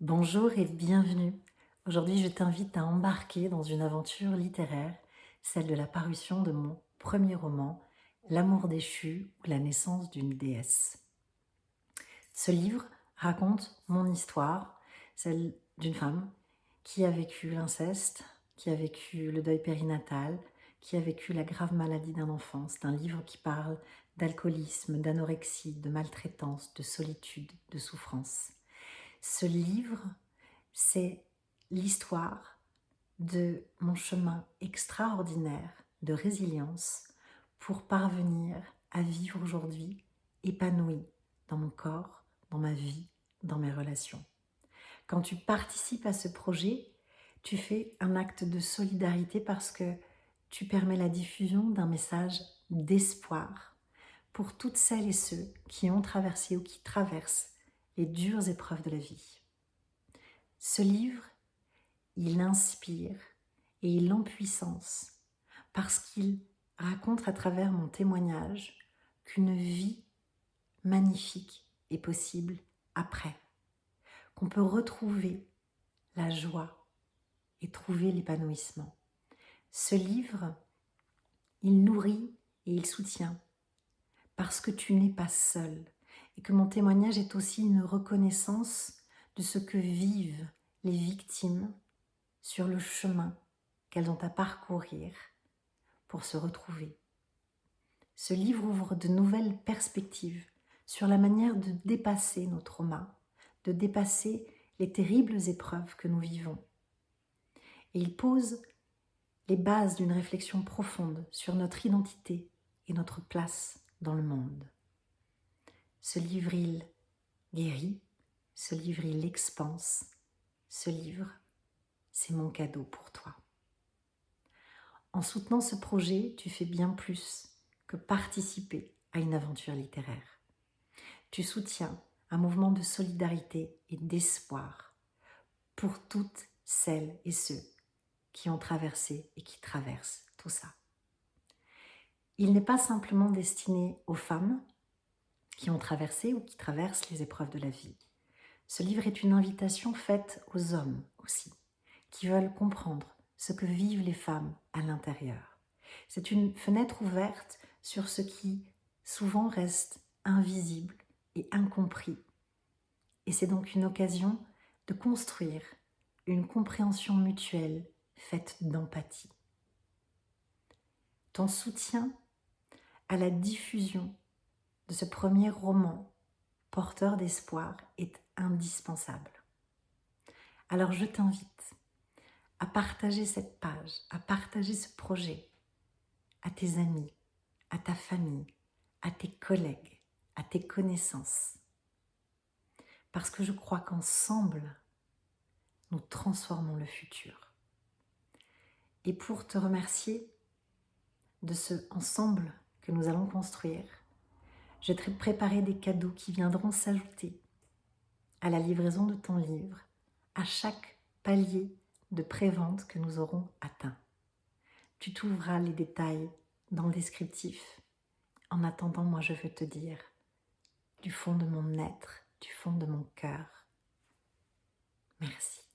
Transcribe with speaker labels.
Speaker 1: Bonjour et bienvenue. Aujourd'hui, je t'invite à embarquer dans une aventure littéraire, celle de la parution de mon premier roman, L'amour déchu ou la naissance d'une déesse. Ce livre raconte mon histoire, celle d'une femme qui a vécu l'inceste, qui a vécu le deuil périnatal, qui a vécu la grave maladie d'un enfant. C'est un livre qui parle d'alcoolisme, d'anorexie, de maltraitance, de solitude, de souffrance. Ce livre, c'est l'histoire de mon chemin extraordinaire de résilience pour parvenir à vivre aujourd'hui épanouie dans mon corps, dans ma vie, dans mes relations. Quand tu participes à ce projet, tu fais un acte de solidarité parce que tu permets la diffusion d'un message d'espoir pour toutes celles et ceux qui ont traversé ou qui traversent les dures épreuves de la vie. Ce livre, il inspire et il empuissance parce qu'il raconte à travers mon témoignage qu'une vie magnifique est possible après, qu'on peut retrouver la joie et trouver l'épanouissement. Ce livre, il nourrit et il soutient parce que tu n'es pas seul et que mon témoignage est aussi une reconnaissance de ce que vivent les victimes sur le chemin qu'elles ont à parcourir pour se retrouver. Ce livre ouvre de nouvelles perspectives sur la manière de dépasser nos traumas, de dépasser les terribles épreuves que nous vivons. Et il pose les bases d'une réflexion profonde sur notre identité et notre place dans le monde. Ce livre, il guérit, ce livre, il expanse, ce livre, c'est mon cadeau pour toi. En soutenant ce projet, tu fais bien plus que participer à une aventure littéraire. Tu soutiens un mouvement de solidarité et d'espoir pour toutes celles et ceux qui ont traversé et qui traversent tout ça. Il n'est pas simplement destiné aux femmes qui ont traversé ou qui traversent les épreuves de la vie. Ce livre est une invitation faite aux hommes aussi, qui veulent comprendre ce que vivent les femmes à l'intérieur. C'est une fenêtre ouverte sur ce qui souvent reste invisible et incompris. Et c'est donc une occasion de construire une compréhension mutuelle faite d'empathie. Ton soutien à la diffusion de ce premier roman porteur d'espoir est indispensable. Alors je t'invite à partager cette page, à partager ce projet à tes amis, à ta famille, à tes collègues, à tes connaissances. Parce que je crois qu'ensemble, nous transformons le futur. Et pour te remercier de ce ensemble que nous allons construire, je t'ai préparé des cadeaux qui viendront s'ajouter à la livraison de ton livre, à chaque palier de prévente que nous aurons atteint. Tu trouveras les détails dans le descriptif. En attendant, moi je veux te dire, du fond de mon être, du fond de mon cœur, merci.